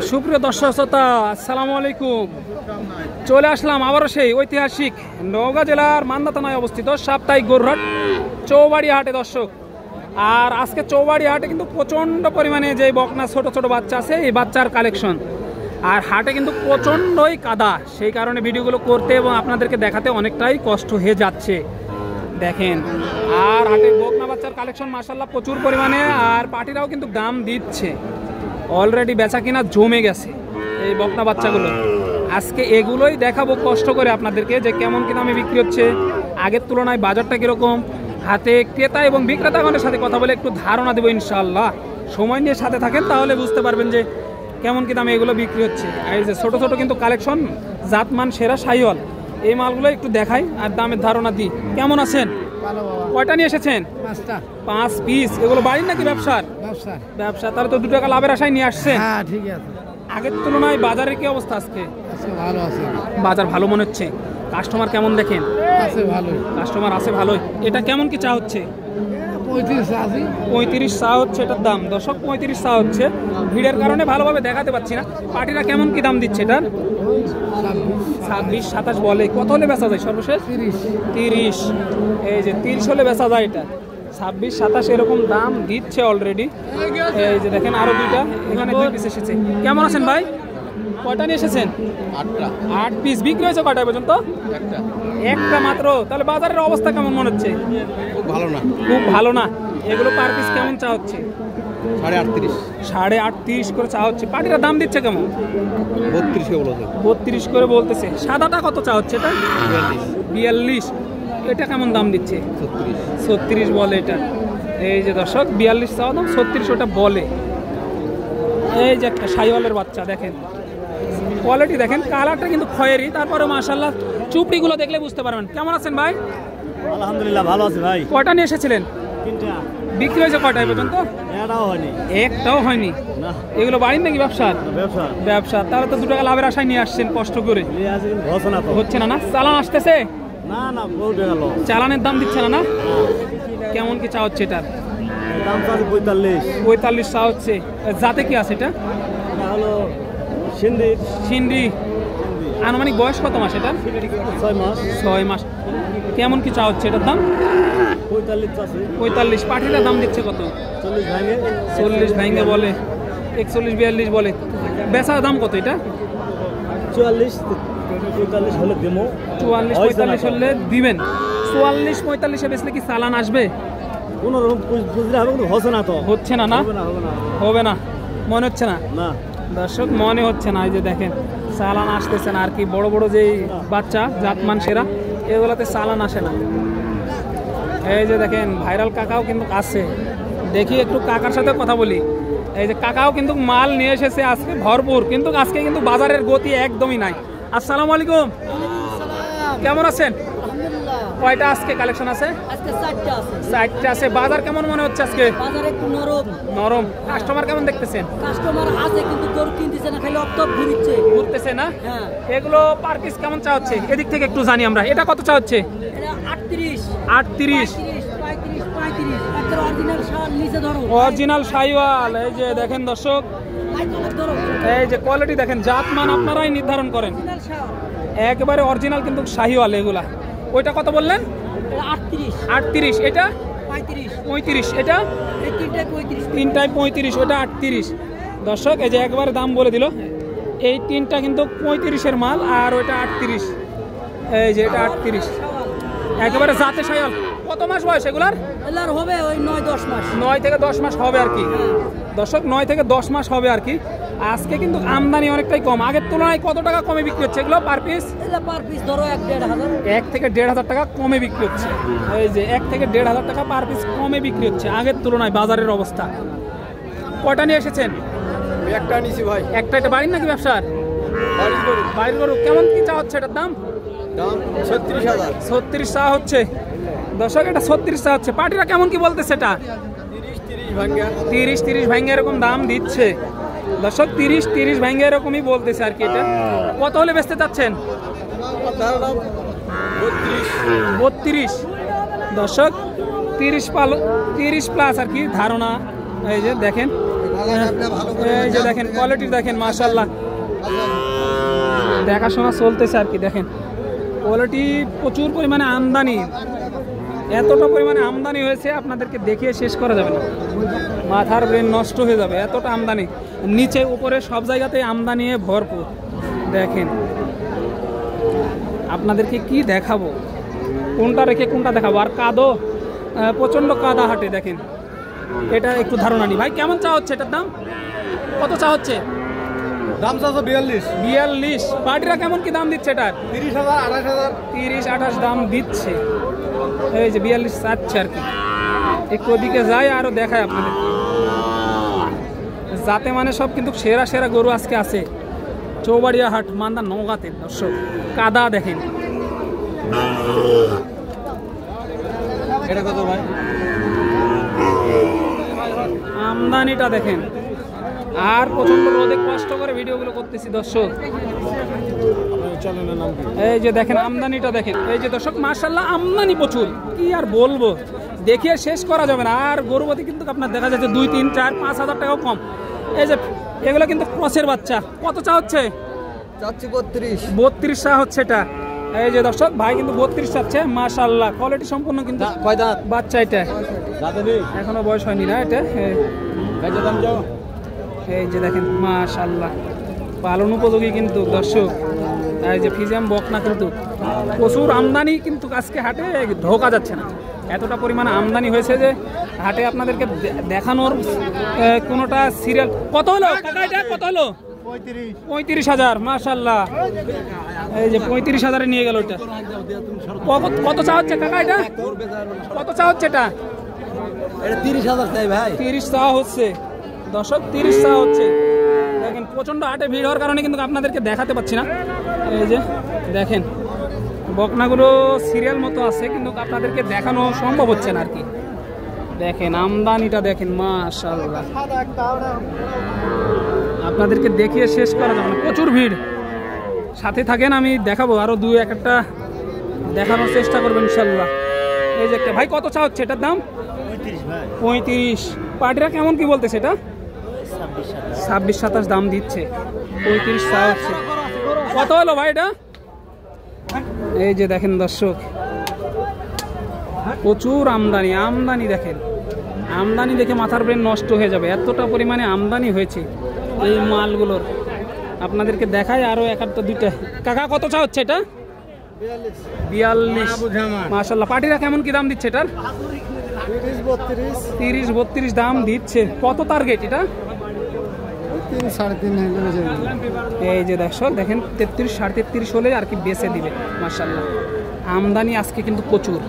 সুপ্রিয় দর্শক শ্রোতা, আসসালামু আলাইকুম। চলে আসলাম আবারও সেই ঐতিহাসিক নওগাঁ জেলার মান্দা থানায় অবস্থিত সাপ্তাহিক গরুহাট চৌবাড়ি হাটে দর্শক। আর আজকে চৌবাড়ি হাটে কিন্তু প্রচণ্ড পরিমাণে যে বকনা ছোট ছোট বাচ্চা আছে, এই বাচ্চার কালেকশন। আর হাটে কিন্তু প্রচণ্ডই কাদা, সেই কারণে ভিডিওগুলো করতে এবং আপনাদেরকে দেখাতে অনেকটাই কষ্ট হয়ে যাচ্ছে দেখেন। আর হাটে বকনা বাচ্চার কালেকশন মাশাআল্লাহ প্রচুর পরিমাণে, আর পার্টিরাও কিন্তু দাম দিচ্ছে, অলরেডি বেচা কিনা জমে গেছে এই বকনা বাচ্চাগুলো। আজকে এগুলোই দেখাবো কষ্ট করে আপনাদেরকে, যে কেমন কি দামে বিক্রি হচ্ছে, আগের তুলনায় বাজারটা কীরকম, হাতে ক্রেতা এবং বিক্রেতাগণের সাথে কথা বলে একটু ধারণা দেবো ইনশাআল্লাহ। সময় নিয়ে সাথে থাকেন, তাহলে বুঝতে পারবেন যে কেমন কি দামে এগুলো বিক্রি হচ্ছে। এই যে ছোটো ছোটো কিন্তু কালেকশন, জাতমান সেরা শাহিওয়াল, এই মালগুলো একটু দেখাই আর দামের ধারণা দিই। কেমন আছেন? কয়টা নিয়ে এসেছেন? 5 পিস। এগুলো বাড়ির নাকি ব্যবসার? ব্যবসা। তাহলে তো 2 টাকা লাভের আশায় নিয়ে আসছেন। হ্যাঁ, ঠিক আছে। আগের তুলনায় বাজারের কি অবস্থা আজকে? ভালো আছে, বাজার ভালো মনে হচ্ছে। কাস্টমার কেমন দেখেন? আছে ভালোই। কাস্টমার আছে ভালোই। এটা কেমন কি চা হচ্ছে? 35 চা হচ্ছে এটার দাম দর্শক, 35 চা হচ্ছে। ভিড়ের কারণে ভালোভাবে দেখাতে পাচ্ছি না। পার্টিরা কেমন কি দাম দিচ্ছে এটার? 26 27 বলে। কত হলে বেচা যায় সর্বশেষ? 30। এই যে 30 হলে বেচা যায় এটা। 26 27 এরকম দাম দিচ্ছে অলরেডি। এই যে দেখেন আরো দুইটা, এখানে 2 পিস এসেছে। কেমন আছেন ভাই? কয়টা নিয়ে এসেছেন? 8 পিস। বিক্রি হয়েছে কয়টা পর্যন্ত? একটা মাত্র। তাহলে বাজারের অবস্থা কেমন মনে হচ্ছে? খুব ভালো না। খুব ভালো না। এগুলো পার পিস কেমন চা হচ্ছে? 38.5। 38.5 করে চা হচ্ছে। পাটিরা দাম দিচ্ছে কেমন? 32 করে বলতেছে। সাদাটা কত চা হচ্ছে এটা? 42। এটা কেমন দাম দিচ্ছে? 36 বলে এটা। এই যে দর্শক 42 চাওয়া দাম, 36 ওটা বলে। এই যে একটা শাহিওয়ালের বাচ্চা দেখেন, কোয়ালিটি দেখেন, কালারটা কিন্তু খয়েরি, তারপরে মাশাআল্লাহ চুপড়িগুলো দেখলে বুঝতে পারবেন। কেমন আছেন ভাই? আলহামদুলিল্লাহ ভালো আছি ভাই। কয়টা নিয়ে এসেছিলেন? 3টা। বিক্রি হয়েছে কয়টায় পর্যন্ত? একটাও হয়নি। এগুলো বাড়ির নাকি ব্যবসার? ব্যবসা। তাহলে তো 2 টাকা লাভের আশায় নিয়ে আসছেন কষ্ট করে। হচ্ছে না? না চালান আসতেছে? চালানের দাম দিচ্ছে না? না কেমন কি চা হচ্ছে এটার? 45 চা হচ্ছে। যাতে কি আছে এটা? সিন্ধি। আনুমানিক বয়স কত মাস এটা? 6 মাস। কেমন কি চা হচ্ছে এটার দাম? 45। পাটিটার দাম দিচ্ছে কত? 40 ভাঙে বলে, 41 42 বলে। বেচার দাম কত এটা? 44 45 হলে দেবো। 44 45 হলে দিবেন। 44 45 এ বেচলে কি চালান আসবে? কোনো রকম বুঝলে হবে, কিন্তু হচ্ছে না তো। হচ্ছে না? না হবে না মনে হচ্ছে না না দর্শক, মনে হচ্ছে না। এই যে দেখেন চালান আসতেছে না। আর কি বড় বড় যে বাচ্চা জাতমান সেরা, এগুলোতে চালান আসে না। এই যে দেখেন ভাইরাল কাকাও কিন্তু আছে, দেখি একটু কাকার সাথে কথা বলি। এই যে কাকাও কিন্তু মাল নিয়ে এসেছে আজকে ভরপুর, কিন্তু আজকে কিন্তু বাজারের গতি একদমই নাই। আসসালামু আলাইকুম, কেমন আছেন? কয়টা আজকে কালেকশন আছে? আজকে 4টা আছে। 4টা আছে। বাজার কেমন মনে হচ্ছে আজকে? বাজারে একটু নরম। কাস্টমার কেমন দেখতেছেন? কাস্টমার আছে, কিন্তু গরু কিনতেছে না, খালি অপ্তপ ঘুরতেছে না? হ্যাঁ। এগুলো পার পিস কেমন চা হচ্ছে? এদিক থেকে একটু জানি আমরা। এটা কত চা হচ্ছে? এটা 38 35 35 একটা অরিজিনাল শাল নিচে ধরো, অরিজিনাল শাহিওয়াল। এই যে দেখেন দর্শক, এই যে কোয়ালিটি দেখেন, জাতমান আপনারাই নির্ধারণ করেন। একেবারে অরিজিনাল কিন্তু শাহিওয়াল এগুলা। ওইটা কত বললেন? 38। এটা 35। এটা 3টায় 35, ওটা 38। দর্শক এই যে একবারে দাম বলে দিল। এই 3টা কিন্তু 35-এর মাল, আর ওইটা 38। এই যে এটা 38 একেবারে জাতে শাহিওয়াল। কত মাস বয়স এগুলার? হবে ওই 9-10 মাস। 9 থেকে 10 মাস হবে আর কি দর্শক, 9 থেকে 10 মাস হবে আর কি। আজকে কিন্তু আমদানি অনেকটাই কম, আগের তুলনায় কত টাকা কমে বিক্রি হচ্ছে এগুলো পার পিস? পার পিস ধরো 1 থেকে 1.5 টাকা কমে বিক্রি হচ্ছে। এই যে 1 থেকে 1.5 টাকা পার পিস কমে বিক্রি হচ্ছে আগের তুলনায় বাজারের অবস্থা। কয়টা নিয়ে এসেছেন? একটা নিছি ভাই। একটা। এটা বাড়ির নাকি ব্যবসার? বাড়ির গরু। কেমন কি চা হচ্ছে এটার দাম? 36,000। 36 চা হচ্ছে দর্শক, এটা 36 চা হচ্ছে। পার্টিরা কেমন কি বলতেছে এটা? 30 ভাঙ্গে এরকম দাম দিচ্ছে দর্শক, 30 ভাঙ্গে এরকমই বলতেছে আর কি। এটা কত হলে বেচতে চাচ্ছেন? 32 দর্শক, 30 প্লাস আর কি ধারণা। এই যে দেখেন এই যে দেখেন কোয়ালিটি দেখেন মাশাআল্লাহ, দেখাশোনা চলতেছে আর কি। দেখেন কোয়ালিটি প্রচুর পরিমাণে আমদানি, এতটা পরিমাণে আমদানি হয়েছে আপনাদেরকে দেখিয়ে শেষ করা যাবে না, মাথার ব্রেন নষ্ট হয়ে যাবে, এতটা আমদানি। নিচে উপরে সব জায়গাতেই আমদানি ভরপুর। দেখেন আপনাদেরকে কি দেখাবো, কোনটা রেখে কোনটা দেখাবো। আর কাদো প্রচণ্ড কাদা হাটে। দেখেন এটা একটু ধারণা নি ভাই, কেমন চা হচ্ছে এটার দাম? কত চা হচ্ছে? দাম চাচ্ছে 42। 42। পার্টিরা কেমন কি দাম দিচ্ছে এটার? 30,000, 28,000। 30-28 দাম দিচ্ছে। এই যে 42 চাচ্ছে আর কি। একটু ওদিকে যাই আরো দেখায় আপনাদের, যাতে মানে সব কিন্তু সেরা সেরা গরু আজকে আছে। চৌবাড়িয়া হাট, মান্দা, নওগাঁতে। দর্শক কাদা দেখেন। এটা কত ভাই? আমদানিটা দেখেন। আর প্রচন্ড রোদে কষ্ট করে ভিডিওগুলো করতেছি দর্শক। এই যে দেখেন আমদানিটা দেখেন। এই যে দর্শক মাশাআল্লাহ আমদানি প্রচুর, কি আর বলবো, দেখিয়ে শেষ করা যাবে না। আর গরুপতি কিন্তু আপনার দেখা যাচ্ছে 2, 3, 4, 5 হাজার টাকাও কম। এই যে এগুলো কিন্তু ক্রসের বাচ্চা। কত চা হচ্ছে? চাচ্ছি 32। 32 চা হচ্ছে এটা। এই যে দর্শক ভাই কিন্তু 32 চাচ্ছে। মাশাআল্লাহ কোয়ালিটি সম্পূর্ণ কিন্তু কয় দাঁত বাচ্চা এটা, এখনো বয়স হয়নি না এটা। দাম যাও। এই যে দেখেন মাশাআল্লাহ পালন উপযোগী কিন্তু দর্শক। এই যে ফিজিয়াম বকনা কিন্তু প্রচুর আমদানি, কিন্তু আজকে হাটে ঢোকা যাচ্ছে না, এতটা পরিমাণে আমদানি হয়েছে যে হাটে আপনাদেরকে দেখানোর কোনোটা সিরিয়াল। কত হলো কাকা এটা? কত হলো? 35,000। মাশাআল্লাহ এই যে 35,000-এ নিয়ে গেল এটা। কত চা হচ্ছে কাকা এটা? কত চা হচ্ছে এটা? এটা 30,000 চাই ভাই। 30 চা হচ্ছে দর্শক, 30 চা হচ্ছে। দেখেন প্রচন্ড হাটে ভিড় হওয়ার কারণে কিন্তু আপনাদেরকে দেখাতে পাচ্ছি না। এই যে দেখেন বকনাগুলো সিরিয়াল মতো আছে, কিন্তু আপনাদেরকে দেখানো সম্ভব হচ্ছে না আর কি। দেখেন আমদানিটা দেখেন মাশাআল্লাহ, আপনাদেরকে দেখিয়ে শেষ করা যাবে না, প্রচুর ভিড়। সাথে থাকেন, আমি দেখাবো আরো 2-1টা দেখানোর চেষ্টা করবেন ইনশাল্লাহ। এই যে একটা ভাই, কত চা হচ্ছে এটার দাম? 35। পার্টিরা কেমন কি বলতেছে এটা? 26-27 দাম দিচ্ছে। 35 চা হচ্ছে। কত হলো ভাই এটা? এই যে দেখেন দর্শক প্রচুর আমদানি। আমদানি দেখেন, আমদানি দেখে মাথার ব্রেন নষ্ট হয়ে যাবে, এতটা পরিমাণে আমদানি হয়েছে এই মালগুলোর। আপনাদেরকে দেখায় আরো 1-2টা। কাকা কত চা হচ্ছে এটা? 42। মাশাআল্লাহ পার্টিরা কেমন কি দাম দিচ্ছে এটার? 30-32 দাম দিচ্ছে। কত টার্গেট এটা? 3-3.5। এই যে দেখেন 33-33.5 হলে আর কি বেচে দিবে। মাশাআল্লাহ আমদানি আজকে কিন্তু প্রচুর।